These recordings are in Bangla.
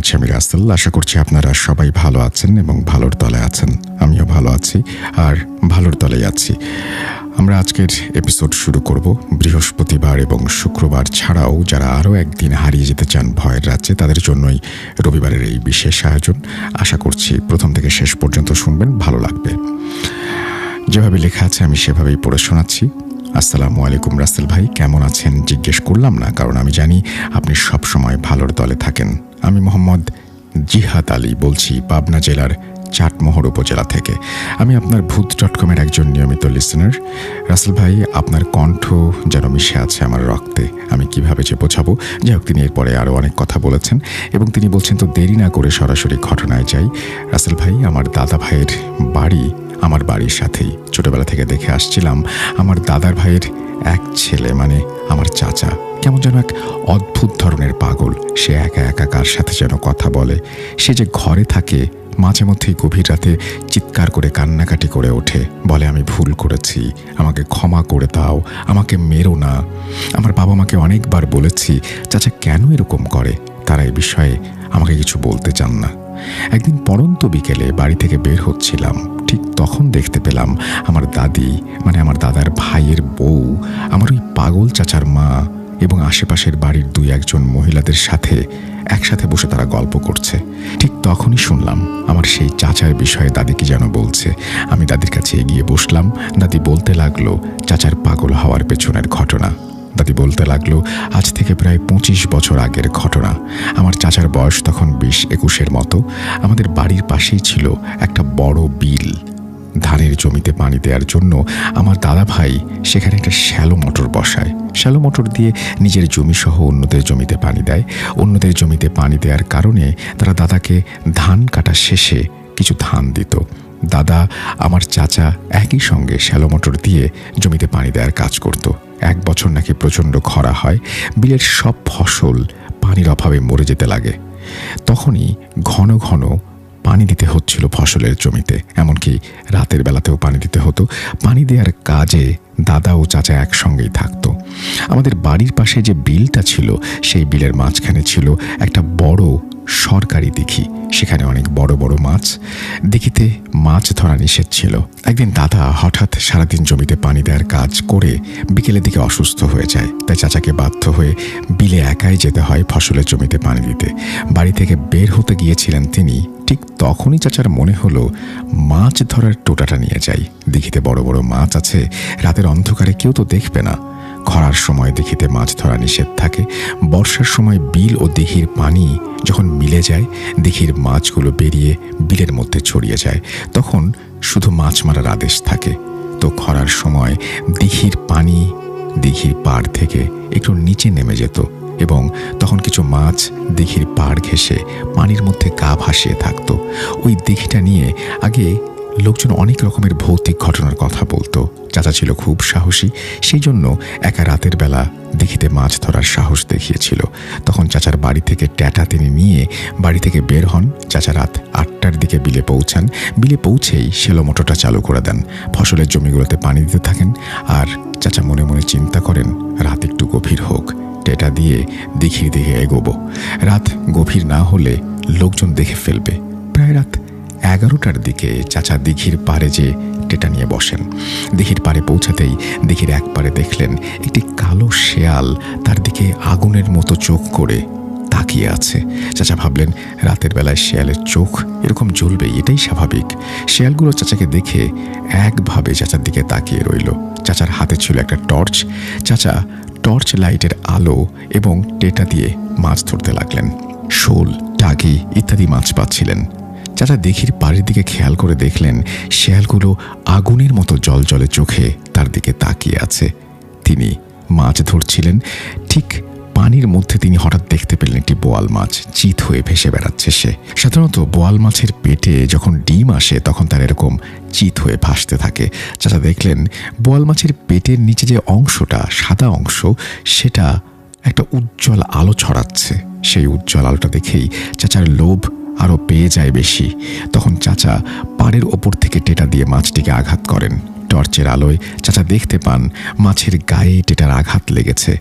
করছি আমি রাসেল। আশা করছি আপনারা সবাই ভালো আছেন এবং ভালোর তলে আছেন। আমিও ভালো আছি আর ভালোর তলেই আছি। আমরা আজকের এপিসোড শুরু করব বৃহস্পতিবার এবং শুক্রবার ছাড়াও যারা আরও একদিন হারিয়ে যেতে চান ভয়ের রাজ্যে, তাদের জন্যই রবিবারের এই বিশেষ আয়োজন। আশা করছি প্রথম থেকে শেষ পর্যন্ত শুনবেন, ভালো লাগবে। যেভাবে লেখা আছে আমি সেভাবেই পড়ে শোনাচ্ছি। আসসালামু আলাইকুম রাসেল ভাই, কেমন আছেন জিজ্ঞেস করলাম না, কারণ আমি জানি আপনি সব সময় ভালোর দলে থাকেন। আমি মোহাম্মদ জিহাদ আলী বলছি, পাবনা জেলার চাটমোহর উপজেলা থেকে। আমি আপনার ভূত.com-এর একজন নিয়মিত লিসেনার। রাসেল ভাই, আপনার কণ্ঠ যেন মিশে আছে আমার রক্তে। আমি কিভাবে যে বোঝাবো। যাই হোক, তিনি এরপরে আরও অনেক কথা বলেছেন এবং তিনি বলছেন তো দেরি না করে সরাসরি ঘটনায় যাই। রাসেল ভাই, আমার দাদা ভাইয়ের বাড়ি আমার বাড়ির সাথেই। ছোটবেলা থেকে দেখে আসছিলাম আমার দাদার ভাইয়ের এক ছেলে, মানে আমার চাচা, কেমন যেন এক অদ্ভুত ধরনের পাগল। সে একা একা কার সাথে যেন কথা বলে। সে যে ঘরে থাকে মাঝে মধ্যেই গভীর রাতে চিৎকার করে কান্নাকাটি করে ওঠে, বলে আমি ভুল করেছি, আমাকে ক্ষমা করে দাও, আমাকে মেরো না। আমার বাবা মাকে অনেকবার বলেছি চাচা কেন এরকম করে, তারা এ বিষয়ে আমাকে কিছু বলতে চান না। একদিন পড়ন্ত বিকেলে বাড়ি থেকে বের হচ্ছিলাম, ঠিক তখন দেখতে পেলাম আমার দাদি, মানে আমার দাদার ভাইয়ের বউ, আমার ওই পাগল চাচার মা এবং আশেপাশের বাড়ির 2-1 মহিলাদের সাথে একসাথে বসে তারা গল্প করছে। ঠিক তখনই শুনলাম আমার সেই চাচার বিষয়ে দাদি কি যেন বলছে। আমি দাদির কাছে এগিয়ে বসলাম। দাদি বলতে লাগলো চাচার পাগল হওয়ার পেছনের ঘটনা। দাদি বলতে লাগলো আজ থেকে প্রায় 25 বছর আগের ঘটনা। আমার চাচার বয়স তখন 20-21-এর মতো। আমাদের বাড়ির পাশেই ছিল একটা বড় বিল। ধানের জমিতে পানি দেওয়ার জন্য আমার দাদা ভাই সেখানে একটা শ্যালো মোটর বসায়। শ্যালো মোটর দিয়ে নিজের জমি সহ অন্যদের জমিতে পানি দেয়। অন্যদের জমিতে পানি দেওয়ার কারণে তারা দাদাকে ধান কাটা শেষে কিছু ধান দিত। দাদা আমার চাচা একই সঙ্গে শ্যালো মোটর দিয়ে জমিতে পানি দেওয়ার কাজ করত। 1 বছর নাকি প্রচণ্ড খরা হয়, বিলের সব ফসল পানির অভাবে মরে যেতে লাগে। তখনই ঘন ঘন পানি দিতে হচ্ছিল ফসলের জমিতে, এমনকি রাতের বেলাতেও পানি দিতে হতো। পানি দেওয়ার কাজে দাদা ও চাচা একসঙ্গেই থাকতো। আমাদের বাড়ির পাশে যে বিলটা ছিল সেই বিলের মাঝখানে ছিল একটা বড় সরকারি দিঘি। সেখানে অনেক বড় বড় মাছ। দিঘিতে মাছ ধরা নিষেধ ছিল। একদিন দাদা হঠাৎ সারাদিন জমিতে পানি দেওয়ার কাজ করে বিকেলের দিকে অসুস্থ হয়ে যায়। তাই চাচাকে বাধ্য হয়ে বিলে একাই যেতে হয় ফসলের জমিতে পানি দিতে। বাড়ি থেকে বের হতে গিয়েছিলেন তিনি। ঠিক তখনই চাচার মনে হলো মাছ ধরার টোটাটা নিয়ে যাই। দিঘিতে বড় বড় মাছ আছে, রাতের অন্ধকারে কেউ তো দেখবে না। খরার সময় দিঘিতে মাছ ধরা নিষেধ থাকে। বর্ষার সময় বিল ও দিঘির পানি যখন মিলে যায়, দিঘির মাছগুলো বেরিয়ে বিলের মধ্যে ছড়িয়ে যায়। তখন শুধু মাছ মারার আদেশ থাকে। তো খরার সময় দিঘির পানি দিঘির পাড় থেকে একটু নিচে নেমে যেত এবং তখন কিছু মাছ দিঘির পাড় ঘেঁষে পানির মধ্যে গা ভাসিয়ে থাকতো। ওই দিঘিটা নিয়ে আগে লোকজন অনেক রকমের ভৌতিক ঘটনার কথা বলতো। চাচা ছিল খুব সাহসী, সেই জন্য একা রাতের বেলা দিঘিতে মাছ ধরার সাহস দেখিয়েছিল। তখন চাচার বাড়ি থেকে ট্যাটা তিনি নিয়ে বাড়ি থেকে বের হন। চাচা রাত 8টার দিকে বিলে পৌঁছান। বিলে পৌঁছেই শ্যালো মোটরটা চালু করে দেন। ফসলের জমিগুলোতে পানি দিতে থাকেন। আর চাচা মনে মনে চিন্তা করেন রাত একটু গভীর হোক, ট্যাটা দিয়ে দিঘির দিকে এগোবো। রাত গভীর না হলে লোকজন দেখে ফেলবে। প্রায় রাত 11টার দিকে চাচা দিঘির পাড়ে যে টেটা নিয়ে বসেন। দিঘির পাড়ে পৌঁছাতেই দিঘির এক পাড়ে দেখলেন একটি কালো শেয়াল তার দিকে আগুনের মতো চোখ করে তাকিয়ে আছে। চাচা ভাবলেন রাতের বেলায় শেয়ালের চোখ এরকম জ্বলবে, এটাই স্বাভাবিক। শেয়ালগুলো চাচাকে দেখে একভাবে চাচার দিকে তাকিয়ে রইল। চাচার হাতে ছিল একটা টর্চ। চাচা টর্চ লাইটের আলো এবং টেটা দিয়ে মাছ ধরতে লাগলেন। শোল, টাকি ইত্যাদি মাছ পাচ্ছিলেন। চাচা দিঘির পাড়ের দিকে খেয়াল করে দেখলেন শেয়ালগুলো আগুনের মতো জলজলে চোখে তার দিকে তাকিয়ে আছে। তিনি মাছ ধরছিলেন। ঠিক পানির মধ্যে তিনি হঠাৎ দেখতে পেলেন একটি বোয়াল মাছ চিত হয়ে ভেসে বেড়াচ্ছে। সে সাধারণত বোয়াল মাছের পেটে যখন ডিম আসে তখন তার এরকম চিত হয়ে ভাসতে থাকে। চাচা দেখলেন বোয়াল মাছের পেটের নিচে যে অংশটা, সাদা অংশ, সেটা একটা উজ্জ্বল আলো ছড়াচ্ছে। সেই উজ্জ্বল আলোটা দেখেই চাচার লোভ আরও পেয়ে যায় বেশি। তখন চাচা পাড়ের ওপর থেকে টেটা দিয়ে মাছটিকে আঘাত করেন। টর্চের আলোয় চাচা দেখতে পান মাছের গায়ে টেটার আঘাত লেগেছে।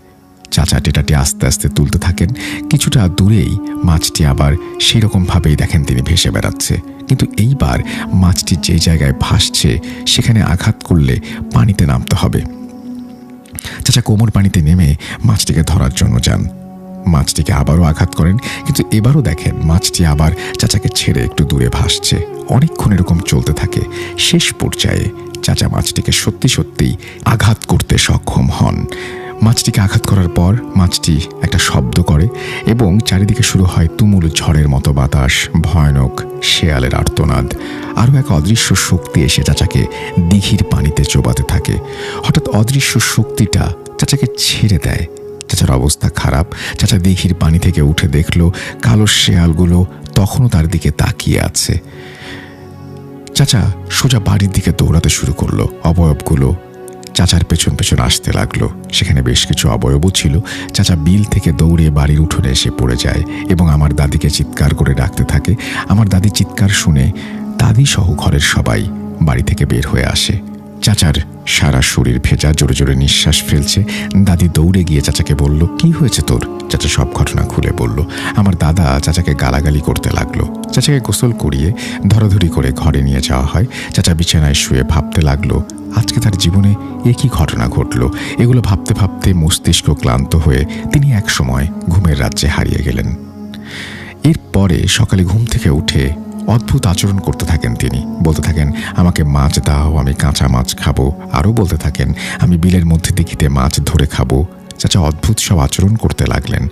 চাচা টেটাটি আস্তে আস্তে তুলতে থাকেন। কিছুটা দূরেই মাছটি আবার সেই রকমভাবেই দেখেন তিনি ভেসে বেড়াচ্ছে, কিন্তু এইবার মাছটি যে জায়গায় ভাসছে সেখানে আঘাত করলে পানিতে নামতে হবে। চাচা কোমর পানিতে নেমে মাছটিকে ধরার জন্য যান। মাছটিকে আবারও আঘাত করেন, কিন্তু এবারও দেখেন মাছটি আবার চাচাকে ছেড়ে একটু দূরে ভাসছে। অনেকক্ষণ এরকম চলতে থাকে। শেষ পর্যায়ে চাচা মাছটিকে সত্যি সত্যিই আঘাত করতে সক্ষম হন। মাছটিকে আঘাত করার পর মাছটি একটা শব্দ করে এবং চারিদিকে শুরু হয় তুমুল ঝড়ের মতো বাতাস, ভয়ানক শেয়ালের আর্তনাদ। আরও এক অদৃশ্য শক্তি এসে চাচাকে দিঘির পানিতে চোবাতে থাকে। হঠাৎ অদৃশ্য শক্তিটা চাচাকে ছেড়ে দেয়। চাচার অবস্থা খারাপ। চাচা দিঘির পানি থেকে উঠে দেখল কালো শেয়ালগুলো তখনও তার দিকে তাকিয়ে আছে। চাচা সোজা বাড়ির দিকে দৌড়াতে শুরু করলো। অবয়বগুলো চাচার পেছন পেছন আসতে লাগলো। সেখানে বেশ কিছু অবয়বও ছিল। চাচা বিল থেকে দৌড়ে বাড়ির উঠোনে এসে পড়ে যায় এবং আমার দাদিকে চিৎকার করে ডাকতে থাকে। আমার দাদি চিৎকার শুনে দাদি সহ ঘরের সবাই বাড়ি থেকে বের হয়ে আসে। চাচার সারা শরীর ভেজা, জোরে জোরে নিঃশ্বাস ফেলছে। দাদি দৌড়ে গিয়ে চাচাকে বলল, কি হয়েছে তোর? চাচা সব ঘটনা খুলে বলল। আমার দাদা চাচাকে গালাগালি করতে লাগলো। চাচাকে গোসল করিয়ে ধরাধরি করে ঘরে নিয়ে যাওয়া হয়। চাচা বিছানায় শুয়ে ভাবতে লাগলো আজকে তার জীবনে এ কি ঘটনা ঘটল। এগুলো ভাবতে ভাবতে মস্তিষ্ক ক্লান্ত হয়ে তিনি এক সময় ঘুমের রাজ্যে হারিয়ে গেলেন। এরপরে সকালে ঘুম থেকে উঠে অদ্ভুত আচরণ করতে থাকেন তিনি। বলতে থাকেন, আমাকে মাছ দাও, আমি কাঁচা মাছ খাবো। আরও বলতে থাকেন, আমি বিলের মধ্যে দিঘিতে মাছ ধরে খাবো। চাচা অদ্ভুত সব আচরণ করতে লাগলেন।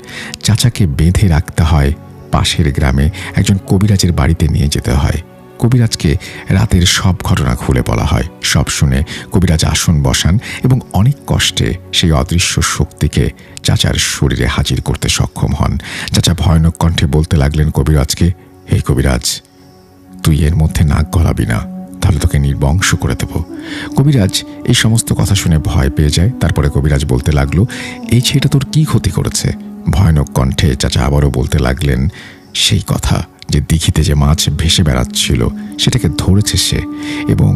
চাচাকে বেঁধে রাখতে হয়। পাশের গ্রামে একজন কবিরাজের বাড়িতে নিয়ে যেতে হয়। কবিরাজকে রাতের সব ঘটনা খুলে বলা হয়। সব শুনে কবিরাজ আসন বসান এবং অনেক কষ্টে সেই অদৃশ্য শক্তিকে চাচার শরীরে হাজির করতে সক্ষম হন। চাচা ভয়ানক কণ্ঠে বলতে লাগলেন কবিরাজকে, হে কবিরাজ, তুই এর মধ্যে নাক গলাবি না, তাহলে তোকে নির্বংশ করে দেব। কবিরাজ এই সমস্ত কথা শুনে ভয় পেয়ে যায়। তারপরে কবিরাজ বলতে লাগলো, এই ছেলেটা তোর কি ক্ষতি করেছে? ভয়ানক কণ্ঠে চাচা আবারও বলতে লাগলেন সেই কথা, যে দিঘিতে যে মাছ ভেসে বেড়াচ্ছিল সেটাকে ধরেছে সে, এবং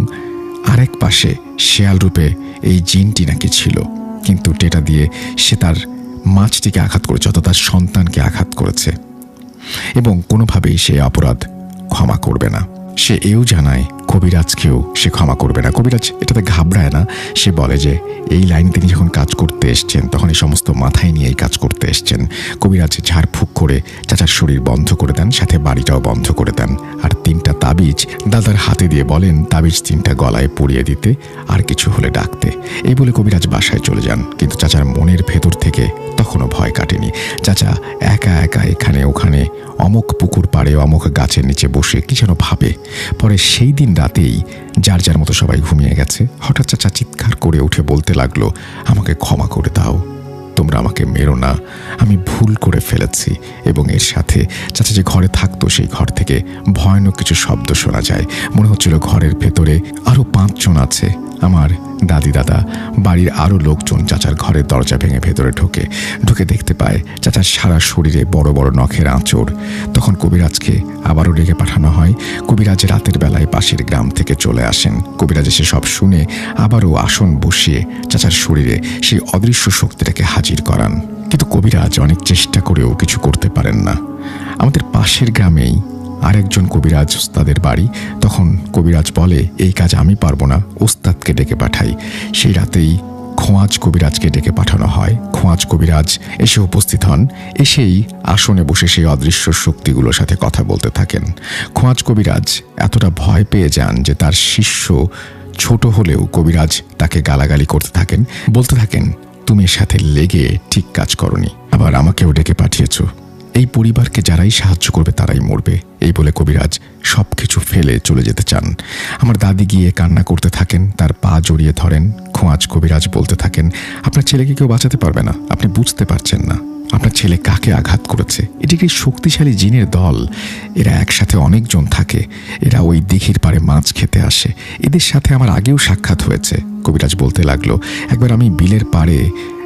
আরেক পাশে শেয়াল রূপে এই জিনটি নাকি ছিল, কিন্তু টেটা দিয়ে সে তার মাছটিকে আঘাত করেছে, অর্থাৎ তার সন্তানকে আঘাত করেছে এবং কোনোভাবেই সে অপরাধ ক্ষমা করবে না। সে এও জানায় কবিরাজকেও সে ক্ষমা করবে না। কবিরাজ এটাতে ঘাবড়ায় না। সে বলে যে এই লাইনে তিনি যখন কাজ করতে এসছেন তখন এই সমস্ত মাথায় নিয়ে এই কাজ করতে এসছেন। কবিরাজ ঝাড়ফুঁক করে চাচার শরীর বন্ধ করে দেন, সাথে বাড়িটাও বন্ধ করে দেন। আর 3টা তাবিজ দাদার হাতে দিয়ে বলেন তাবিজ 3টা গলায় পরিয়ে দিতে, আর কিছু হলে ডাকতে। এই বলে কবিরাজ বাসায় চলে যান। কিন্তু চাচার মনের ভেতর থেকে তখনও ভয় কাটেনি। চাচা একা একা এখানে ওখানে অমুক পুকুর পাড়ে অমুক গাছের নিচে বসে কি যেন ভাবে। পরে সেই দিন রাতেই যার যার মতো সবাই ঘুমিয়ে গেছে, হঠাৎ চাচা চিৎকার করে উঠে বলতে লাগলো, আমাকে ক্ষমা করে দাও, তোমরা আমাকে মেরো না, আমি ভুল করে ফেলেছি। এবং এর সাথে চাচা যে ঘরে থাকতো সেই ঘর থেকে ভয়ানক কিছু শব্দ শোনা যায়। মনে হচ্ছিল ঘরের ভেতরে আরও 5 জন আছে। আমার দাদি দাদা বাড়ির আরও লোকজন চাচার ঘরের দরজা ভেঙে ভেতরে ঢুকে দেখতে পায় চাচার সারা শরীরে বড় বড় নখের আঁচড়। তখন কবিরাজকে আবারও ডেকে পাঠানো হয়। কবিরাজ রাতের বেলায় পাশের গ্রাম থেকে চলে আসেন। কবিরাজ এসে সব শুনে আবারও আসন বসিয়ে চাচার শরীরে সেই অদৃশ্য শক্তিটাকে হাজির করান। কিন্তু কবিরাজ অনেক চেষ্টা করেও কিছু করতে পারেন না। আমাদের পাশের গ্রামেই আরেকজন কবিরাজ ওস্তাদের বাড়ি। তখন কবিরাজ বলে, এই কাজ আমি পারবো না, ওস্তাদকে ডেকে পাঠাই। সেই রাতেই খোঁয়াজ কবিরাজকে ডেকে পাঠানো হয়। খোঁয়াজ কবিরাজ এসে উপস্থিত হন। এসেই আসনে বসে সেই অদৃশ্য শক্তিগুলোর সাথে কথা বলতে থাকেন। খোঁয়াজ কবিরাজ এতটা ভয় পেয়ে যান যে তার শিষ্য ছোট হলেও কবিরাজ তাকে গালাগালি করতে থাকেন। বলতে থাকেন, তুমি এর সাথে লেগে ঠিক কাজ করনি, আবার আমাকেও ডেকে পাঠিয়েছো। এই পরিবারকে যারাই সাহায্য করবে তারাই মরবে। এই বলে কবিরাজ সবকিছু ফেলে চলে যেতে চান। আমার দাদি গিয়ে কান্না করতে থাকেন, তার পা জড়িয়ে ধরেন। খোঁয়াজ কবিরাজ বলতে থাকেন, আপনার ছেলেকে কেউ বাঁচাতে পারবে না, আপনি বুঝতে পারছেন না আপনার ছেলে কাকে আঘাত করেছে। এটি একটি শক্তিশালী জিনের দল। এরা একসাথে অনেকজন থাকে। এরা ওই দিঘির পাড়ে মাছ খেতে আসে। এদের সাথে আমার আগেও সাক্ষাৎ হয়েছে। কবিরাজ বলতে লাগলো, একবার আমি বিলের পাড়ে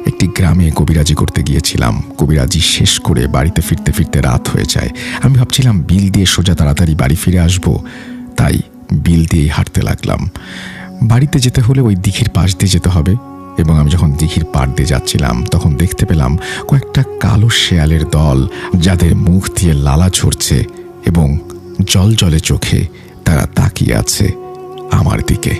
একটি গ্রামে কবিরাজি করতে গিয়েছিলাম। কবিরাজি শেষ করে বাড়িতে ফিরতে ফিরতে রাত হয়ে যায়। আমি ভাবছিলাম বিল দিয়ে সোজা তাড়াতাড়ি বাড়ি ফিরে আসব, তাই বিল দিয়েই হাঁটতে লাগলাম। বাড়িতে যেতে হলে ওই দিঘির পাশ দিয়ে যেতে হবে। এবং আমি যখন দিঘির পাড় দিয়ে যাচ্ছিলাম তখন দেখতে পেলাম কয়েকটা কালো শেয়ালের দল, যাদের মুখ দিয়ে লালা ঝরছে এবং জলজলে চোখে তারা তাকিয়ে আছে আমার দিকে।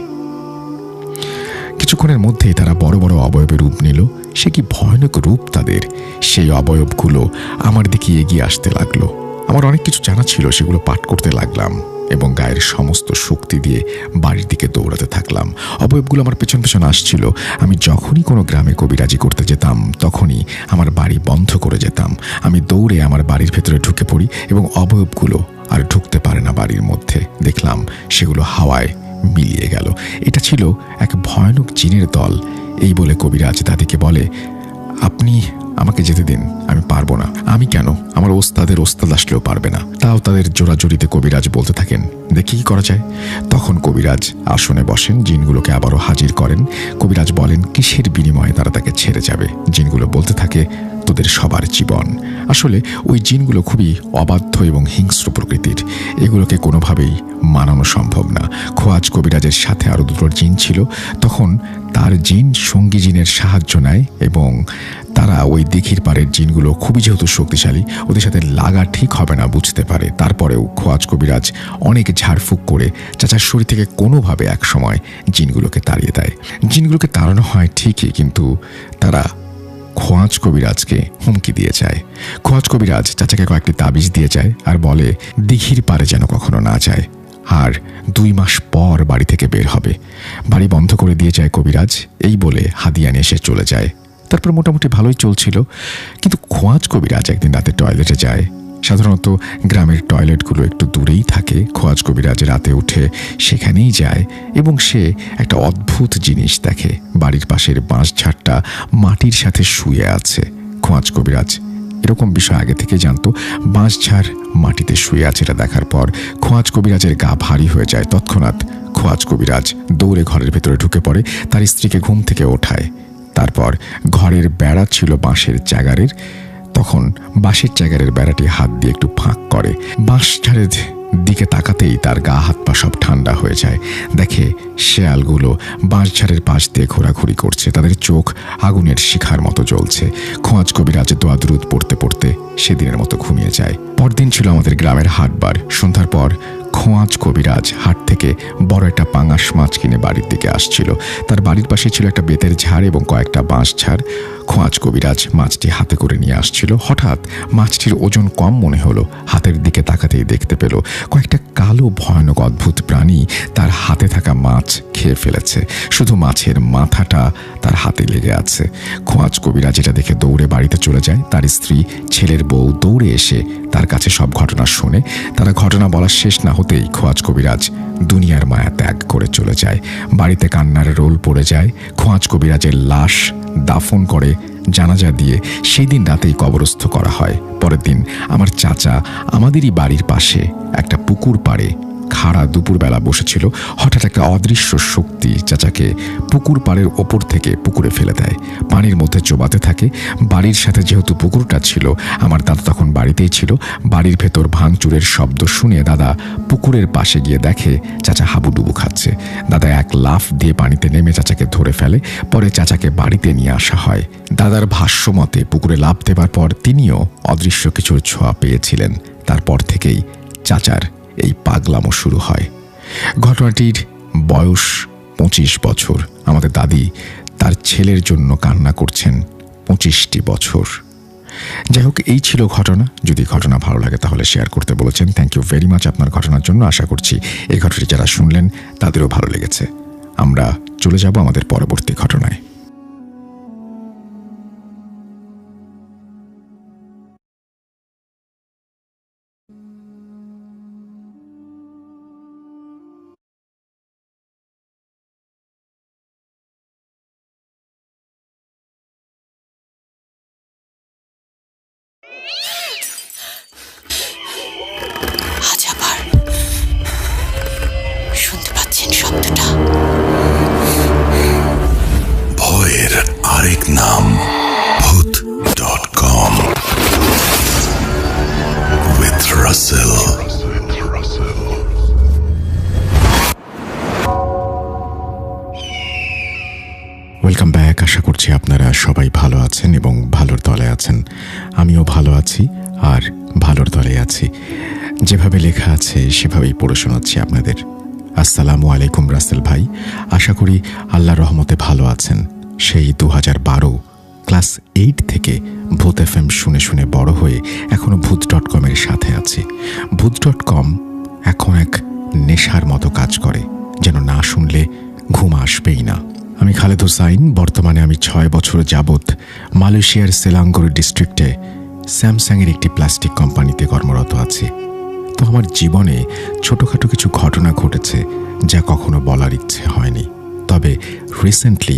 কিছুক্ষণের মধ্যেই তারা বড় বড় অবয়বের রূপ নিল। সে কি ভয়ানক রূপ তাদের! সেই অবয়বগুলো আমার দিকে এগিয়ে আসতে লাগলো। আমার অনেক কিছু জানা ছিল, সেগুলো পাঠ করতে লাগলাম এবং গায়ের সমস্ত শক্তি দিয়ে বাড়ির দিকে দৌড়াতে থাকলাম। অবয়বগুলো আমার পেছন পেছন আসছিল। আমি যখনই কোনো গ্রামে কবিরাজি করতে যেতাম তখনই আমার বাড়ি বন্ধ করে যেতাম। আমি দৌড়ে আমার বাড়ির ভেতরে ঢুকে পড়ি এবং অবয়বগুলো আর ঢুকতে পারে না বাড়ির মধ্যে। দেখলাম সেগুলো হাওয়ায় মিলিয়ে গেল। এটা ছিল এক ভয়ানক জিনের দল। এই বলে কবিরাজ দাদিকে বলে, আপনি আমাকে যেতে দিন, আমি পারবো না। আমি কেন? আমার ওস্তাদের ওস্তাদ আসলেও পারবে না। তাও তাদের জোড়াজুড়িতে কবিরাজ বলতে থাকেন, দেখি কি করা যায়। তখন কবিরাজ আসনে বসেন, জিনগুলোকে আবারও হাজির করেন। কবিরাজ বলেন কিসের বিনিময়ে তারা তাকে ছেড়ে যাবে। জিনগুলো বলতে থাকে, তোদের সবার জীবন। আসলে ওই জিনগুলো খুবই অবাধ্য এবং হিংস্র প্রকৃতির। এগুলোকে কোনোভাবেই মানানো সম্ভব না। খোয়াজ কবিরাজের সাথে আরও দুটো জিন ছিল। তখন তার জিন সঙ্গী জিনের সাহায্য নেয় এবং তারা ওই দিঘির পাড়ের জিনগুলো খুবই যেহেতু শক্তিশালী, ওদের সাথে লাগা ঠিক হবে না বুঝতে পারে। তারপরেও খোয়াজ কবিরাজ অনেক ঝাড়ফুঁক করে চাচার শরীর থেকে কোনোভাবে এক সময় জিনগুলোকে তাড়িয়ে দেয়। জিনগুলোকে তাড়ানো হয় ঠিকই, কিন্তু তারা খোয়াজ কবিরাজকে হুমকি দিয়ে যায়। খোয়াজ কবিরাজ চাচাকে কয়েকটি তাবিজ দিয়ে যায় আর বলে দিঘির পাড়ে যেন কখনো না যায়, আর 2 মাস পর বাড়ি থেকে বের হবে। বাড়ি বন্ধ করে দিয়ে যায় কবিরাজ। এই বলে হাদিয়া নিয়ে এসে চলে যায়। তারপর মোটামুটি ভালোই চলছিল, কিন্তু খোয়াজ কবিরাজ একদিন রাতে টয়লেটে যায়। সাধারণত গ্রামের টয়লেটগুলো একটু দূরেই থাকে। খোয়াজ কবিরাজ রাতে উঠে সেখানেই যায় এবং সে একটা অদ্ভুত জিনিস দেখে। বাড়ির পাশের বাঁশঝাড়টা মাটির সাথে শুয়ে আছে। খোয়াজ কবিরাজ এরকম বিষয় আগে থেকে জানতো। বাঁশঝাড় মাটিতে শুয়ে আছে, এটা দেখার পর খোয়াজ কবিরাজের গা ভারী হয়ে যায়। তৎক্ষণাৎ খোয়াজ কবিরাজ দৌড়ে ঘরের ভেতরে ঢুকে পড়ে, তার স্ত্রীকে ঘুম থেকে ওঠায়। তারপর ঘরের বেড়া ছিল বাঁশের চাগারের। তখন বাঁশের চাগারের বেড়াটি হাত দিয়ে একটু ফাঁক করে। বাঁশঝাড়ের দিকে তাকাতেই তার গা হাত পা সব ঠান্ডা হয়ে যায়। দেখে শেয়ালগুলো বাঁশঝাড়ের পাশ দিয়ে ঘোরাঘুরি করছে, তাদের চোখ আগুনের শিখার মতো জ্বলছে। খোয়াজ কবিরাজ দোয়া দুরুদ পড়তে পড়তে সেদিনের মতো ঘুমিয়ে যায়। পরদিন ছিল আমাদের গ্রামের হাটবার। সন্ধ্যার পর খোয়াজ কবিরাজ হাট থেকে বড় একটা পাঙাশ মাছ কিনে বাড়ির দিকে আসছিল। তার বাড়ির পাশে ছিল একটা বেতের ঝাড় এবং কয়েকটা বাঁশ ঝাড়। খোয়াজ কবিরাজ মাছটি হাতে করে নিয়ে আসছিল। হঠাৎ মাছটির ওজন কম মনে হলো। হাতের দিকে তাকাতেই দেখতে পেল কয়েকটা কালো ভয়ানক অদ্ভুত প্রাণী তার হাতে থাকা মাছ খেয়ে ফেলেছে। শুধু মাছের মাথাটা তার হাতে লেগে আছে। খোয়াজ কবিরাজ এটা দেখে দৌড়ে বাড়িতে চলে যায়। তার স্ত্রী, ছেলের বউ দৌড়ে এসে তার কাছে সব ঘটনা শোনে। তারা ঘটনা বলা শেষ না হতেই খোয়াজ কবিরাজ দুনিয়ার মায়া ত্যাগ করে চলে যায়। বাড়িতে কান্নার রোল পড়ে যায়। খোয়াজ কবিরাজের লাশ দাফন করে জানাজা দিয়ে সেই দিন রাতেই কবরস্থ করা হয়। পরের দিন আমার চাচা আমাদেরই বাড়ির পাশে একটা পুকুর পাড়ে খাড়া দুপুরবেলা বসেছিল। হঠাৎ একটা অদৃশ্য শক্তি চাচাকে পুকুর পাড়ের ওপর থেকে পুকুরে ফেলে দেয়। পানির মধ্যে চোবাতে থাকে। বাড়ির সাথে যেহেতু পুকুরটা ছিল, আমার দাদা তখন বাড়িতেই ছিল। বাড়ির ভেতর ভাঙচুরের শব্দ শুনে দাদা পুকুরের পাশে গিয়ে দেখে চাচা হাবুডুবু খাচ্ছে। দাদা এক লাফ দিয়ে পানিতে নেমে চাচাকে ধরে ফেলে। পরে চাচাকে বাড়িতে নিয়ে আসা হয়। দাদার ভাষ্য মতে পুকুরে লাফ দেবার পর তিনিও অদৃশ্য কিছুর ছোঁয়া পেয়েছিলেন। তারপর থেকেই চাচার এই পাগলামো শুরু হয়। ঘটনাটির বয়স 25 বছর। আমাদের দাদি তার ছেলের জন্য কান্না করছেন 25টি বছর। যাই হোক, এই ছিল ঘটনা। যদি ঘটনা ভালো লাগে তাহলে শেয়ার করতে বলেছেন। থ্যাংক ইউ ভেরি মাচ আপনার ঘটনার জন্য। আশা করছি এই ঘটনাটি যারা শুনলেন তাদেরও ভালো লেগেছে। আমরা চলে যাব আমাদের পরবর্তী ঘটনায়। আজ আবার শুনতে পাচ্ছেন শব্দটা? Welcome back. আশা করছি আপনারা সবাই ভালো আছেন এবং ভালোর দলে আছেন। আমিও ভালো আছি আর ভালোর দলে আছি। যেভাবে লেখা আছে সেভাবেই পড়ে শোনাচ্ছি আপনাদের। আসসালামু আলাইকুম রাসেল ভাই, আশা করি আল্লাহর রহমতে ভালো আছেন। সেই 2012 ক্লাস 8 থেকে ভূত FM শুনে শুনে বড় হয়ে এখনও ভূত.com-এর সাথে আছি। ভূত.com এখন এক নেশার মতো কাজ করে, যেন না শুনলে ঘুম আসবেই না। আমি খালেদ হোসাইন। বর্তমানে আমি 6 বছর যাবৎ মালয়েশিয়ার সেলাঙ্গোর ডিস্ট্রিক্টে স্যামসাংয়ের একটি প্লাস্টিক কোম্পানিতে কর্মরত আছি। তো আমার জীবনে ছোটোখাটো কিছু ঘটনা ঘটেছে যা কখনো বলার ইচ্ছে হয়নি। তবে রিসেন্টলি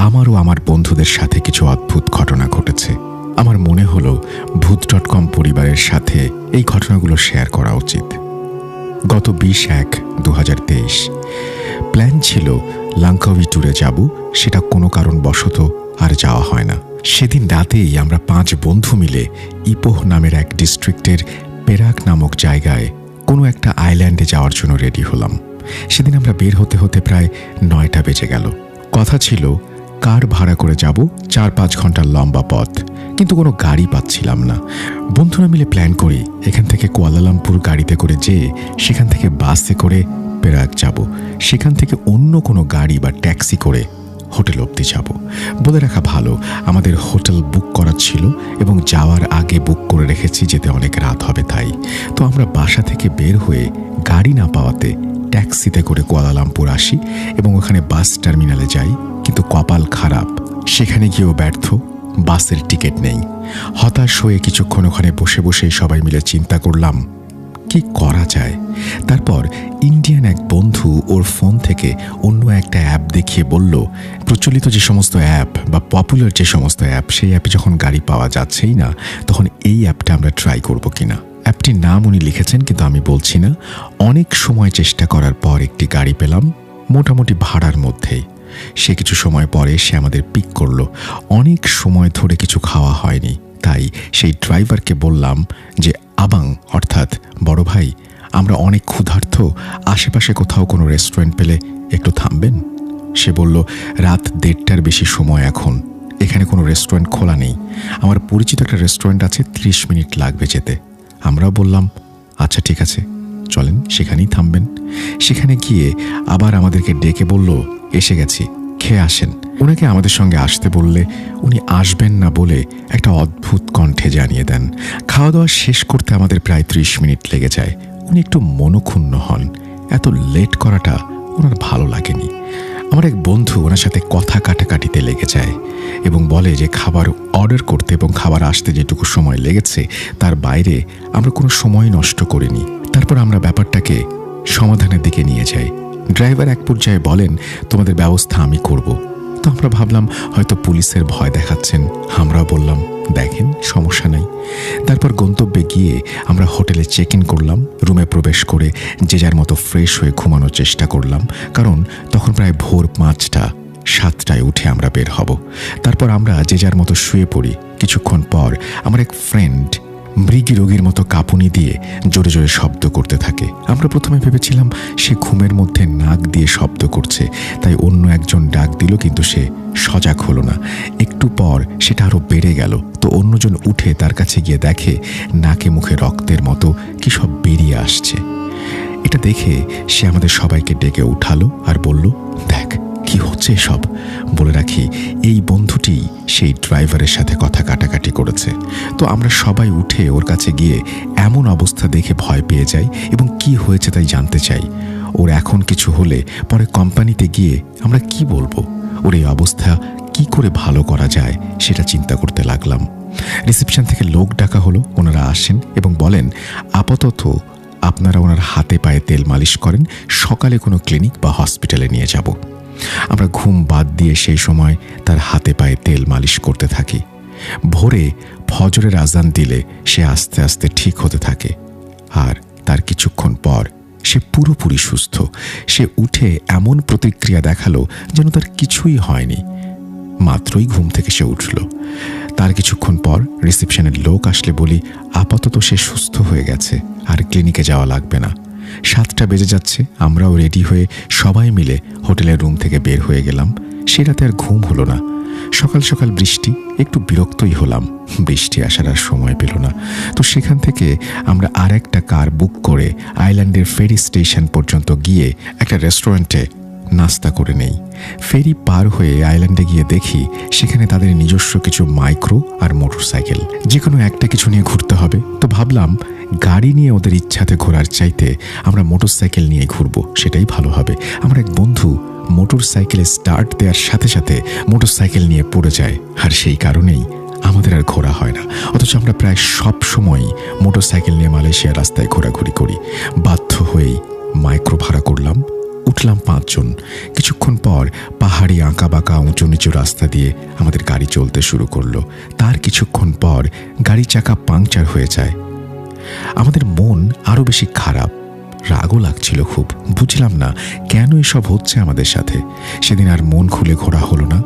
আমারও আমার বন্ধুদের সাথে কিছু অদ্ভুত ঘটনা ঘটেছে। আমার মনে হলো ভূত.com পরিবারের সাথে এই ঘটনাগুলো শেয়ার করা উচিত। গত 20/1/2023 প্ল্যান ছিল লাঙ্কাউই ট্যুরে যাব, সেটা কোনো কারণবশত আর যাওয়া হয় না। সেদিন রাতেই আমরা 5 বন্ধু মিলে ইপোহ নামের এক ডিস্ট্রিক্টের পেরাক নামক জায়গায় কোনো একটা আইল্যান্ডে যাওয়ার জন্য রেডি হলাম। সেদিন আমরা বের হতে হতে প্রায় 9টা বেজে গেল। কথা ছিল কার ভাড়া করে যাব, 4-5 ঘন্টার লম্বা পথ, কিন্তু কোনো গাড়ি পাচ্ছিলাম না। বন্ধুরা মিলে প্ল্যান করি এখান থেকে কুয়ালালামপুর গাড়িতে করে যেয়ে সেখান থেকে বাসে করে পেরাক যাব, সেখান থেকে অন্য কোনো গাড়ি বা ট্যাক্সি করে হোটেল অবধি যাব। বলে রাখা ভালো, আমাদের হোটেল বুক করা ছিল এবং যাওয়ার আগে বুক করে রেখেছি, যেতে অনেক রাত হবে তাই। তো আমরা বাসা থেকে বের হয়ে গাড়ি না পাওয়াতে ট্যাক্সিতে করে কুয়ালালামপুর আসি এবং ওখানে বাস টার্মিনালে যাই, কিন্তু কপাল খারাপ, সেখানে গিয়েও ব্যর্থ, বাসের টিকিট নেই। হতাশ হয়ে কিছুক্ষণ ওখানে বসে বসেই সবাই মিলে চিন্তা করলাম কি করা যায়। তারপর ইন্ডিয়ান এক বন্ধু ওর ফোন থেকে অন্য একটা অ্যাপ দেখিয়ে বলল, প্রচলিত যে সমস্ত অ্যাপ বা পপুলার যে সমস্ত অ্যাপ, সেই অ্যাপে যখন গাড়ি পাওয়া যাচ্ছেই না, তখন এই অ্যাপটা আমরা ট্রাই করব কিনা। অ্যাপটির নাম উনি লিখেছেন, কিন্তু আমি বলছি না। অনেক সময় চেষ্টা করার পর একটি গাড়ি পেলাম, মোটামুটি ভাড়ার মধ্যেই। সে কিছু সময় পরে সে আমাদের পিক করলো। অনেক সময় ধরে কিছু খাওয়া হয়নি, তাই সেই ড্রাইভারকে বললাম যে আবাং অর্থাৎ বড় ভাই, আমরা অনেক ক্ষুধার্ত, আশেপাশে কোথাও কোনো রেস্টুরেন্ট পেলে একটু থামবেন। সে বলল রাত 1:30টার বেশি সময় এখন, এখানে কোনো রেস্টুরেন্ট খোলা নেই। আমার পরিচিত একটা রেস্টুরেন্ট আছে, 30 মিনিট লাগবে যেতে। আমরাও বললাম আচ্ছা ঠিক আছে, চলেন সেখানেই থামবেন। সেখানে গিয়ে আবার আমাদেরকে ডেকে বলল এসে গেছি, খেয়ে আসেন। ওনাকে আমাদের সঙ্গে আসতে বললে উনি আসবেন না বলে একটা অদ্ভুত কণ্ঠে জানিয়ে দেন। খাওয়া দাওয়া শেষ করতে আমাদের প্রায় 30 মিনিট লেগে যায়। উনি একটু মনক্ষুণ্ণ হন, এত লেট করাটা ওনার ভালো লাগেনি। আমার এক বন্ধু ওনার সাথে কথা কাটাকাটিতে লেগে যায় এবং বলে যে খাবার অর্ডার করতে এবং খাবার আসতে যেটুকু সময় লেগেছে তার বাইরে আমরা কোনো সময় নষ্ট করিনি। তারপর আমরা ব্যাপারটাকে সমাধানের দিকে নিয়ে যাই। ড্রাইভার এক পর্যায়ে বলেন তোমাদের ব্যবস্থা আমি করব। তো আমরা ভাবলাম হয়তো পুলিশের ভয় দেখাচ্ছেন। আমরাও বললাম দেখেন সমস্যা নাই। তারপর গন্তব্যে গিয়ে আমরা হোটেলে চেক ইন করলাম। রুমে প্রবেশ করে যে যার মতো ফ্রেশ হয়ে ঘুমানোর চেষ্টা করলাম, কারণ তখন প্রায় ভোর 5টা। 7টায় উঠে আমরা বের হব। তারপর আমরা যে যার মতো শুয়ে পড়ি। কিছুক্ষণ পর আমার এক ফ্রেন্ড মৃগী রোগীর মতো কাঁপুনি দিয়ে জোরে জোরে শব্দ করতে থাকে। আমরা প্রথমে ভেবেছিলাম সে ঘুমের মধ্যে নাক দিয়ে শব্দ করছে, তাই অন্য একজন ডাক দিল, কিন্তু সে সজাগ হলো না। একটু পর সেটা আরো বেড়ে গেল। তো অন্যজন উঠে তার কাছে গিয়ে দেখে নাকে মুখে রক্তের মতো কি সব বেরিয়ে আসছে। এটা দেখে সে আমাদের সবাইকে ডেকে উঠালো আর বলল দেখ কি হচ্ছে সব। বলে রাখি এই বন্ধুটি সেই ড্রাইভারের সাথে কথা কাটাকাটি করেছে। তো আমরা সবাই উঠে ওর কাছে গিয়ে এমন অবস্থা দেখে ভয় পেয়ে যাই এবং কি হয়েছে তাই জানতে চাই। ওর এখন কিছু হলে পরে কোম্পানিতে গিয়ে আমরা কি বলবো? ওর এই অবস্থা কি করে ভালো করা যায় সেটা চিন্তা করতে লাগলাম। রিসেপশন থেকে লোক ডাকা হলো। ওনারা আসেন এবং বলেন আপাতত আপনারা ওনার হাতে পায়ে তেল মালিশ করেন, সকালে কোনো ক্লিনিক বা হসপিটালে নিয়ে যাব। আমরা ঘুম বাদ দিয়ে সেই সময় তার হাতে পায়ে তেল মালিশ করতে থাকি। ভোরে ফজরের আজান দিলে সে আস্তে আস্তে ঠিক হতে থাকে আর তার কিছুক্ষণ পর সে পুরোপুরি সুস্থ। সে উঠে এমন প্রতিক্রিয়া দেখালো যেন তার কিছুই হয়নি। মাত্রই ঘুম থেকে সে উঠল। তার কিছুক্ষণ পর রিসেপশনের লোক আসলে বলি আপাতত সে সুস্থ হয়ে গেছে, আর ক্লিনিকে যাওয়া লাগবে না। 7টা বেজে যাচ্ছে। আমরাও রেডি হয়ে সবাই মিলে হোটেলের রুম থেকে বের হয়ে গেলাম। সে রাতে আর ঘুম হলো না। সকাল সকাল বৃষ্টি, একটু বিরক্তই হলাম। বৃষ্টি আসার আর সময় পেল না। তো সেখান থেকে আমরা আর একটা কার বুক করে আইল্যান্ডের ফেরি স্টেশন পর্যন্ত গিয়ে একটা রেস্টুরেন্টে নাস্তা করে নেই। ফেরি পার হয়ে আইল্যান্ডে গিয়ে দেখি সেখানে তাদের নিজস্ব কিছু মাইক্রো আর মোটরসাইকেল, যে কোনো একটা কিছু নিয়ে ঘুরতে হবে। তো ভাবলাম গাড়ি নিয়ে ওদের ইচ্ছাতে ঘোরার চাইতে আমরা মোটরসাইকেল নিয়ে ঘুরবো, সেটাই ভালো হবে। আমার এক বন্ধু মোটরসাইকেলে স্টার্ট দেওয়ার সাথে সাথে মোটরসাইকেল নিয়ে পড়ে যায়, আর সেই কারণেই আমাদের আর ঘোরা হয় না। অথচ আমরা প্রায় সব সময়ই মোটরসাইকেল নিয়ে মালয়েশিয়ার রাস্তায় ঘোরাঘুরি করি। বাধ্য হয়েই মাইক্রো ভাড়া করলাম, উঠলাম 5 জন। কিছুক্ষণ পর পাহাড়ি আঁকা বাঁকা উঁচু নিচু রাস্তা দিয়ে আমাদের গাড়ি চলতে শুরু করলো। তার কিছুক্ষণ পর গাড়ি চাকা পাংচার হয়ে যায়। আমাদের মন আরো বেশি খারাপ, রাগও লাগছিল খুব। বুঝলাম না কেন এসব হচ্ছে আমাদের সাথে। সেদিন আর মন খুলে ঘোরা হলো না।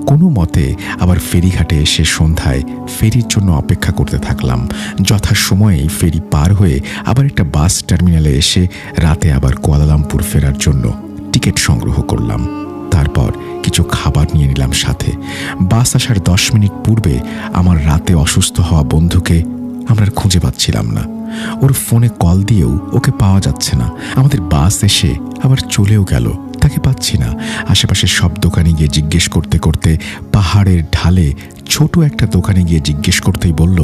কোনো মতে আবার ফেরিঘাটে এসে সন্ধ্যায় ফেরির জন্য অপেক্ষা করতে থাকলাম। যথাসময়েই ফেরি পার হয়ে আবার একটা বাস টার্মিনালে এসে রাতে আবার কুয়ালালামপুর ফেরার জন্য টিকিট সংগ্রহ করলাম। তারপর কিছু খাবার নিয়ে নিলাম সাথে। বাস আসার 10 মিনিট পূর্বে আমার রাতে অসুস্থ হওয়া বন্ধুকে আমরা আর খুঁজে পাচ্ছিলাম না। ওর ফোনে কল দিয়েও ওকে পাওয়া যাচ্ছে না। আমাদের বাস এসে আবার চলেও গেল, তাকে পাচ্ছি না। আশেপাশে সব দোকানে গিয়ে জিজ্ঞেস করতে করতে পাহাড়ের ঢালে ছোট একটা দোকানে গিয়ে জিজ্ঞেস করতেই বলল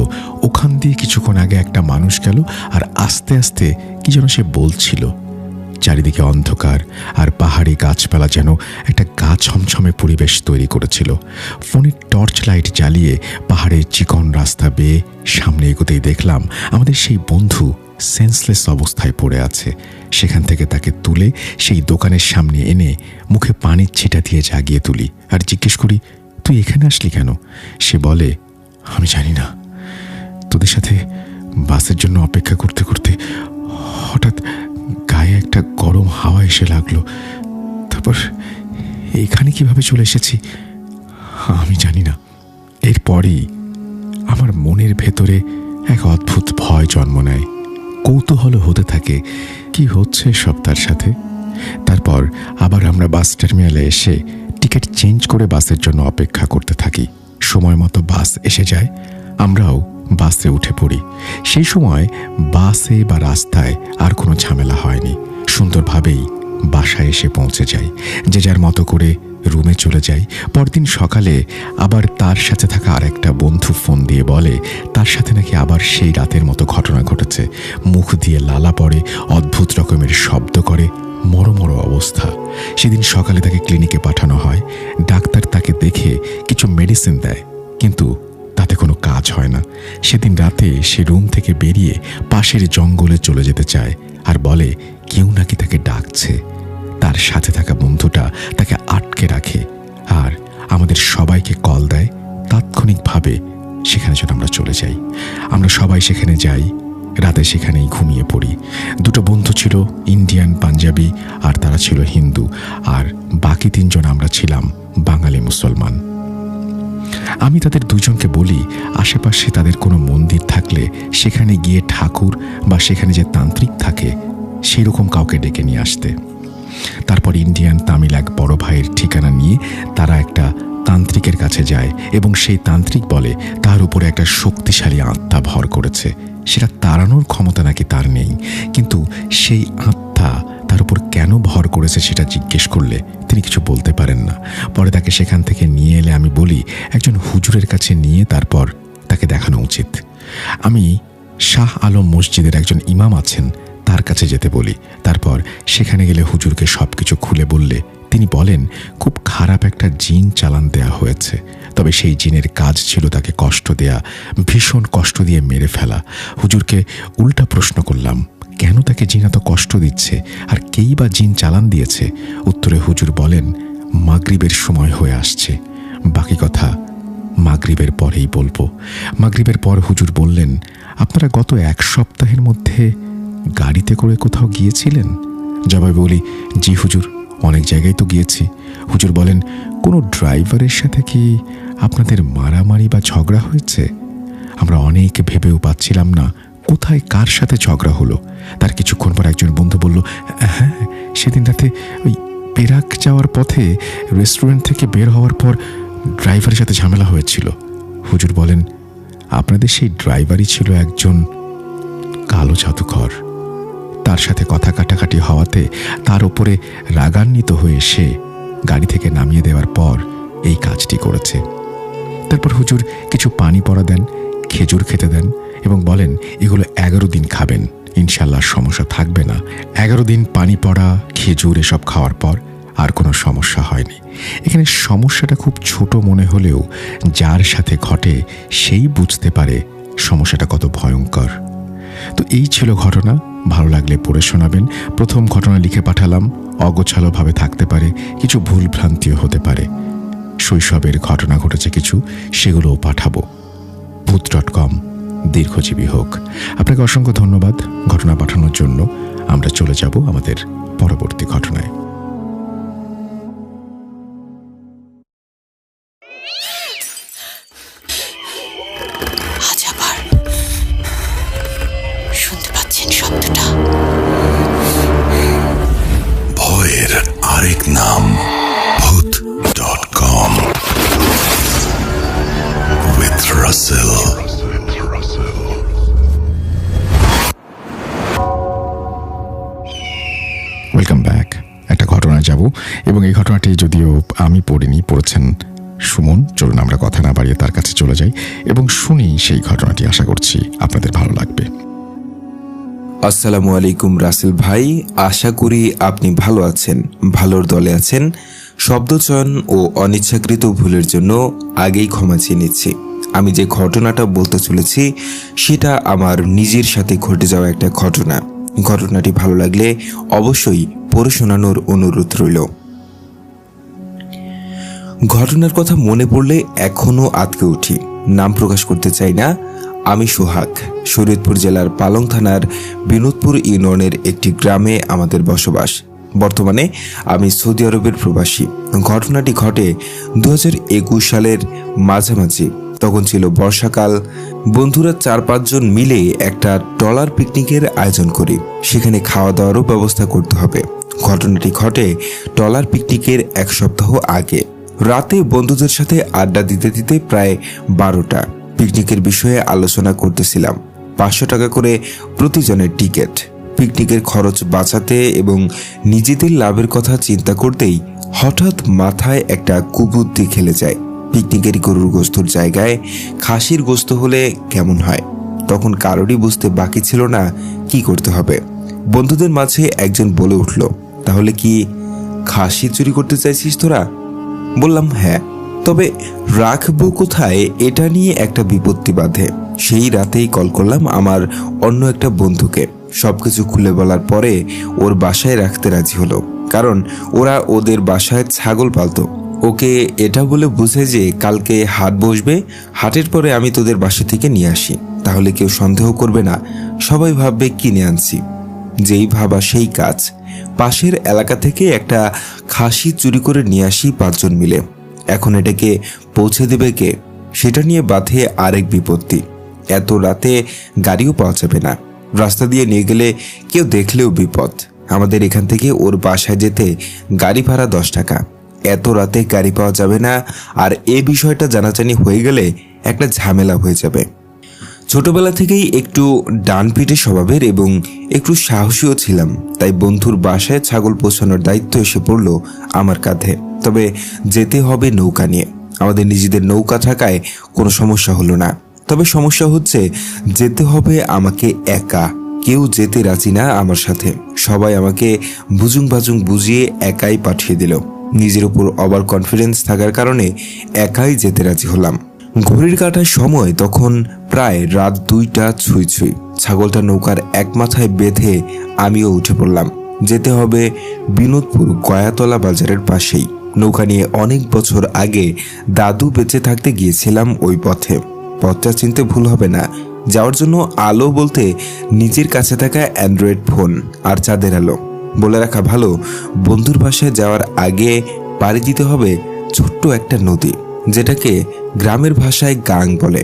ওখান দিয়ে কিছুক্ষণ আগে একটা মানুষ গেল, আর আস্তে আস্তে কি যেন সে বলছিল। চারিদিকে অন্ধকার আর পাহাড়ি গাছপালা যেন একটা গা ছমছমে পরিবেশ তৈরি করেছিল। ফোনের টর্চ লাইট জ্বালিয়ে পাহাড়ের চিকন রাস্তা বেয়ে সামনে এগোতেই দেখলাম আমাদের সেই বন্ধু সেন্সলেস অবস্থায় পড়ে আছে। সেখান থেকে তাকে তুলে সেই দোকানের সামনে এনে মুখে পানির ছিটা দিয়ে জাগিয়ে তুলি আর জিজ্ঞেস করি, তুই এখানে আসলি কেন? সে বলে, আমি জানি না, তোদের সাথে বাসের জন্য অপেক্ষা করতে করতে হঠাৎ গায়ে একটা গরম হাওয়া এসে লাগলো। তারপর এইখানে কিভাবে চলে এসেছি আমি জানি না। এরপরই আমার মনের ভেতরে এক অদ্ভুত ভয় জন্ম নেয়। কৌতূহল হতে থাকে কি হচ্ছে সব তার সাথে। তারপর আবার আমরা বাস টার্মিনালে এসে টিকিট চেঞ্জ করে বাসের জন্য অপেক্ষা করতে থাকি। সময় মতো বাস এসে যায়, আমরাও বাসে উঠে পড়ি। সেই সময় বাসে বা রাস্তায় আর কোনো ঝামেলা হয়নি। সুন্দরভাবেই বাসায় এসে পৌঁছে যাই, যে যার মতো করে রুমে চলে যাই। পরদিন সকালে আবার তার সাথে থাকা আর একটা বন্ধু ফোন দিয়ে বলে তার সাথে নাকি আবার সেই রাতের মতো ঘটনা ঘটেছে। মুখ দিয়ে লালা পড়ে, অদ্ভুত রকমের শব্দ করে, মরমর অবস্থা। সেদিন সকালে তাকে ক্লিনিকে পাঠানো হয়। ডাক্তার তাকে দেখে কিছু মেডিসিন দেয়, কিন্তু তাতে কোনো কাজ হয় না। সেদিন রাতে সে রুম থেকে বেরিয়ে পাশের জঙ্গলে চলে যেতে চায় আর বলে কেউ নাকি তাকে ডাকছে। তার সাথে থাকা বন্ধুটা তাকে আটকে রাখে আর আমাদের সবাইকে কল দেয় তাৎক্ষণিকভাবে সেখানে যেন আমরা চলে যাই। আমরা সবাই সেখানে যাই, রাতে সেখানেই ঘুমিয়ে পড়ি। 2 বন্ধু ছিল ইন্ডিয়ান পাঞ্জাবি আর তারা ছিল হিন্দু, আর বাকি 3 জন আমরা ছিলাম বাঙালি মুসলমান। আমি তাদের 2 জনকে বলি আশেপাশে তাদের কোনো মন্দির থাকলে সেখানে গিয়ে ঠাকুর বা সেখানে যে তান্ত্রিক থাকে সেই রকম কাউকে ডেকে নিয়ে আসতে। তারপর ইন্ডিয়ান তামিল এক বড় ভাইয়ের ঠিকানা নিয়ে তারা একটা তান্ত্রিকের কাছে যায় এবং সেই তান্ত্রিক বলে তার উপরে একটা শক্তিশালী আত্মা ভর করেছে, সেটা তাড়ানোর ক্ষমতা নাকি তার নেই, কিন্তু সেই আত্মা তার উপর কেন ভর করেছে সেটা জিজ্ঞেস করলে তিনি কিছু বলতে পারেন না। পরে তাকে সেখান থেকে নিয়ে এলে আমি বলি একজন হুজুরের কাছে নিয়ে তারপর তাকে দেখানো উচিত। আমি শাহ আলম মসজিদের একজন ইমাম আছেন, তার কাছে যেতে বলি। তারপর সেখানে গেলে হুজুরকে সবকিছু খুলে বললে তিনি বলেন খুব খারাপ একটা জিন চালান দেয়া হয়েছে, তবে সেই জিনের কাজ ছিল তাকে কষ্ট দেয়া, ভীষণ কষ্ট দিয়ে মেরে ফেলা। হুজুরকে উল্টা প্রশ্ন করলাম কেন তাকে জিন এত কষ্ট দিচ্ছে আর কেই বা জিন চালান দিয়েছে। উত্তরে হুজুর বলেন মাগরিবের সময় হয়ে আসছে, বাকি কথা মাগরিবের পরেই বলবো। মাগরিবের পর হুজুর বললেন আপনারা গত 1 সপ্তাহের মধ্যে গাড়িতে করে কোথাও গিয়েছিলেন? জবাবে বলি জি হুজুর, অনেক জায়গায় তো গিয়েছি। হুজুর বলেন কোনো ড্রাইভারের সাথে কি আপনাদের মারামারি বা ঝগড়া হয়েছে? আমরা অনেক ভেবেও পাচ্ছিলাম না কোথায় কার সাথে ঝগড়া হলো। তার কিছুক্ষণ পর একজন বন্ধু বলল হ্যাঁ, সেদিন রাতে ওই পেরাক যাওয়ার পথে রেস্টুরেন্ট থেকে বের হওয়ার পর ড্রাইভারের সাথে ঝামেলা হয়েছিল। হুজুর বলেন, আপনাদের সেই ড্রাইভারই ছিল একজন কালো জাদুকর। তার সাথে কথা কাটাকাটি হওয়াতে তার উপরে রাগান্বিত হয়ে সে গাড়ি থেকে নামিয়ে দেওয়ার পর এই কাজটি করেছে। তারপর হুজুর কিছু পানি পড়া দেন, খেজুর খেতে দেন এবং বলেন, এগুলো 11 দিন খাবেন, ইনশাল্লাহ সমস্যা থাকবে না। 11 দিন পানি পড়া, খেজুর এসব খাওয়ার পর আর কোনো সমস্যা হয়নি। এখানে সমস্যাটা খুব ছোট মনে হলেও যার সাথে ঘটে সেই বুঝতে পারে সমস্যাটা কত ভয়ঙ্কর। তো এই ছিল ঘটনা। ভালো লাগলে পড়ে শোনাবেন। প্রথম ঘটনা লিখে পাঠালাম। অগোছালোভাবে থাকতে পারে, কিছু ভুল ভ্রান্তিও হতে পারে। শৈশবের ঘটনা ঘটেছে কিছু, সেগুলোও পাঠাবো। ভূত.com দীর্ঘজীবী হোক। আপনাকে অসংখ্য ধন্যবাদ ঘটনা পাঠানোর জন্য। আমরা চলে যাব আমাদের পরবর্তী ঘটনায়। হাজাবার। শুনতে পাচ্ছেন শব্দটা? ভয়ের আরেক নাম ভূত.com with Russell. Welcome back. একটা ঘটনা যাব এবং এই ঘটনাটি যদিও আমি পড়িনি, পড়েছেন সুমন। চলুন আমরা কথা না বাড়িয়ে তার কাছে চলে যাই এবং শুনি সেই ঘটনাটি। আশা করছি আপনাদের ভালো লাগবে। আসসালামু আলাইকুম রাসেল ভাই, আশা করি আপনি ভালো আছেন, ভালোর দলে আছেন। শব্দচয়ন ও অনিচ্ছাকৃত ভুলের জন্য আগেই ক্ষমা চেয়ে নিচ্ছি। আমি যে ঘটনাটা বলতে চলেছি সেটা আমার নিজের সাথে ঘটে যাওয়া একটা ঘটনা। ঘটনাটি ভালো লাগলে অবশ্যই পড়ে শোনানোর অনুরোধ রইল। ঘটনার কথা মনে পড়লে এখনো আটকে উঠি। নাম প্রকাশ করতে চাই না। আমি সোহাগ, শরীয়তপুর জেলার পালং থানার বিনোদপুর ইউনিয়নের একটি গ্রামে আমাদের বসবাস। বর্তমানে আমি সৌদি আরবের প্রবাসী। ঘটনাটি ঘটে 2021 সালের মাঝামাঝি। তখন ছিল বর্ষাকাল। বন্ধুরা 4-5 জন মিলে একটা ট্রলার পিকনিকের আয়োজন করি। সেখানে খাওয়া দাওয়ারও ব্যবস্থা করতে হবে। ঘটনাটি ঘটে ট্রলার পিকনিকের 1 সপ্তাহ আগে। রাতে বন্ধুদের সাথে আড্ডা দিতে দিতে প্রায় 12টা। পিকনিকের বিষয়ে আলোচনা করতেছিলাম। 500 টাকা করে প্রতিজনের টিকিট। পিকনিকের খরচ বাঁচাতে এবং নিজেদের লাভের কথা চিন্তা করতেই হঠাৎ মাথায় একটা কুবুদ্ধি খেলে যায়। পিকনিকের গরুর গোস্তর জায়গায় খাসির গোস্ত হলে কেমন হয়। তখন কারোরই বুঝতে বাকি ছিল না কি করতে হবে। বন্ধুদের মাঝে একজন বলে উঠল, তাহলে কি খাসি চুরি করতে চাইছিস তোরা? বললাম হ্যাঁ, তবে রাখবো কোথায় এটা নিয়ে একটা বিপত্তি বাধে। সেই রাতেই কল করলাম আমার অন্য একটা বন্ধুকে। সবকিছু খুলে বলার পরে ওর বাসায় রাখতে রাজি হলো, কারণ ওরা ওদের বাসায় ছাগল পালতো। ওকে এটা বলে বুঝে যে কালকে হাট বসবে, হাটের পরে আমি তোদের বাসা থেকে নিয়ে আসি, তাহলে কেউ সন্দেহ করবে না, সবাই ভাববে কিনে আনছি। যেই ভাবা সেই কাজ। পাশের এলাকা থেকে একটা খাসি চুরি করে নিয়ে আসি 5 জন মিলে। এখন এটাকে পৌঁছে দেবে কে, সেটা নিয়ে বাধে আরেক বিপত্তি। এত রাতে গাড়িও পাওয়া যাবে না, রাস্তা দিয়ে নিয়ে গেলে কেউ দেখলেও বিপদ। আমাদের এখান থেকে ওর বাসায় যেতে গাড়ি ভাড়া 10 টাকা। এত রাতে গাড়ি পাওয়া যাবে না, আর এ বিষয়টা জানাজানি হয়ে গেলে একটা ঝামেলা হয়ে যাবে। ছোটবেলা থেকেই একটু ডানপিটে স্বভাবের এবং একটু সাহসীও ছিলাম, তাই বন্ধুর বাসায় ছাগল পৌঁছানোর দায়িত্ব এসে পড়ল আমার কাঁধে। তবে যেতে হবে নৌকা নিয়ে। আমাদের নিজেদের নৌকা থাকায় কোনো সমস্যা হলো না। তবে সমস্যা হচ্ছে যেতে হবে আমাকে একা। কেউ যেতে রাজি না আমার সাথে। সবাই আমাকে বুজুং বাজুং বুঝিয়ে একাই পাঠিয়ে দিল। নিজের উপর ওভার কনফিডেন্স থাকার কারণে একাই যেতে রাজি হলাম। ঘড়ির কাঁটার সময় তখন প্রায় রাত 2টা ছুঁই ছুঁই। ছাগলটা নৌকার এক মাথায় বেঁধে আমিও উঠে পড়লাম। যেতে হবে বিনোদপুর গয়াতলা বাজারের পাশেই। নৌকা নিয়ে অনেক বছর আগে দাদু বেঁচে থাকতে গিয়েছিলাম ওই পথে। পথটা চিনতে ভুল হবে না। যাওয়ার জন্য আলো বলতে নিজের কাছে থাকা অ্যান্ড্রয়েড ফোন আর চাঁদের আলো। বলে রাখা ভালো, বন্ধুর বাসায় যাওয়ার আগে পাড়ি দিতে হবে ছোট্ট একটা নদী, যেটাকে গ্রামের ভাষায় গাং বলে।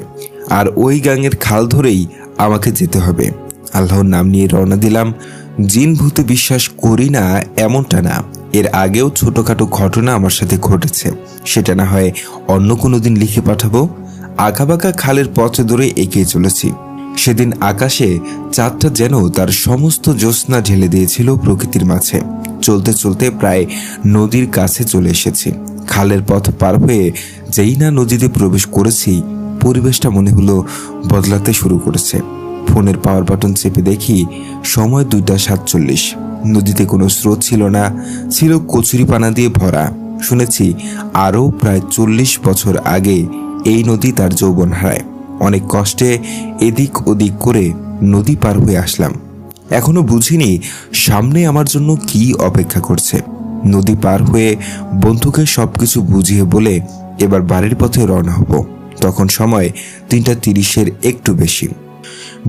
আর ওই গাঙের খাল ধরেই আমাকে যেতে হবে। আল্লাহর নাম নিয়ে রওনা দিলাম। জিন ভূতে বিশ্বাস করি না এমনটা না, এর আগেও ছোটখাটো ঘটনা আমার সাথে ঘটেছে, সেটা না হয় অন্য কোনো দিন লিখে পাঠাবো। আঁকাবাঁকা খালের পথ ধরে এগিয়ে চলেছি। সেদিন আকাশে চাঁদটা যেন তার সমস্ত জ্যোৎস্না ঢেলে দিয়েছিল প্রকৃতির মাঝে। চলতে চলতে প্রায় নদীর কাছে চলে এসেছি। খালের পথ পার হয়ে যেই না নদীতে প্রবেশ করেছি, পরিবেশটা মনে হলো বদলাতে শুরু করেছে। ফোনের পাওয়ার বাটন চেপে দেখি সময় 2:47। নদীতে কোনো স্রোত ছিল না, ছিল কচুরিপানা দিয়ে ভরা। শুনেছি আরও প্রায় 40 বছর আগে এই নদী তার যৌবন হারায়। অনেক কষ্টে এদিক ওদিক করে নদী পার হয়ে আসলাম। এখনো বুঝিনি সামনে আমার জন্য কি অপেক্ষা করছে। নদী পার হয়ে বন্ধুকে সবকিছু বুঝিয়ে বলে এবার বাড়ির পথে রওনা হব। তখন সময় 3:30-এর একটু বেশি।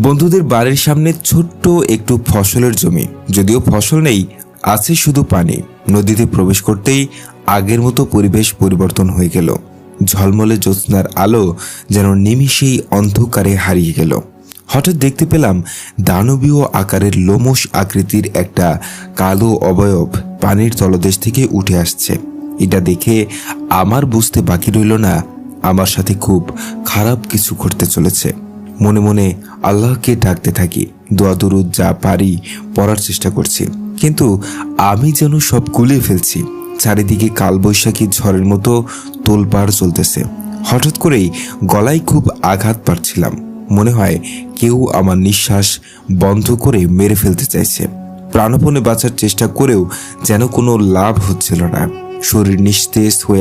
বন্ধুদের বাড়ির সামনে ছোট্ট একটু ফসলের জমি, যদিও ফসল নেই, আছে শুধু পানি। নদীতে প্রবেশ করতেই আগের মতো পরিবেশ পরিবর্তন হয়ে গেল। ঝলমলে জ্যোৎস্নার আলো যেন নিমিষেই অন্ধকারে হারিয়ে গেল। হঠাৎ দেখতে পেলাম দানবীয় আকারের লোমশ আকৃতির একটা কালো অবয়ব পানির তলদেশ থেকে উঠে আসছে। এটা দেখে আমার বুঝতে বাকি রইল না আমার সাথে খুব খারাপ কিছু ঘটতে চলেছে। মনে মনে আল্লাহকে ডাকতে থাকি, দোয়া দরুদ যা পারি পড়ার চেষ্টা করছি, কিন্তু আমি যেন সব গুলিয়ে ফেলছি। চারিদিকে কালবৈশাখী ঝড়ের মতো তোলপাড় চলতেছে। হঠাৎ করেই গলায় খুব আঘাত পাচ্ছিলাম। মনে হয় কেউ আমার নিঃশ্বাস বন্ধ করে মেরে ফেলতে চাইছে। প্রাণপণে বাঁচার চেষ্টা করেও যেন কোনো লাভ হচ্ছিল না। শরীর নিস্তেজ হয়ে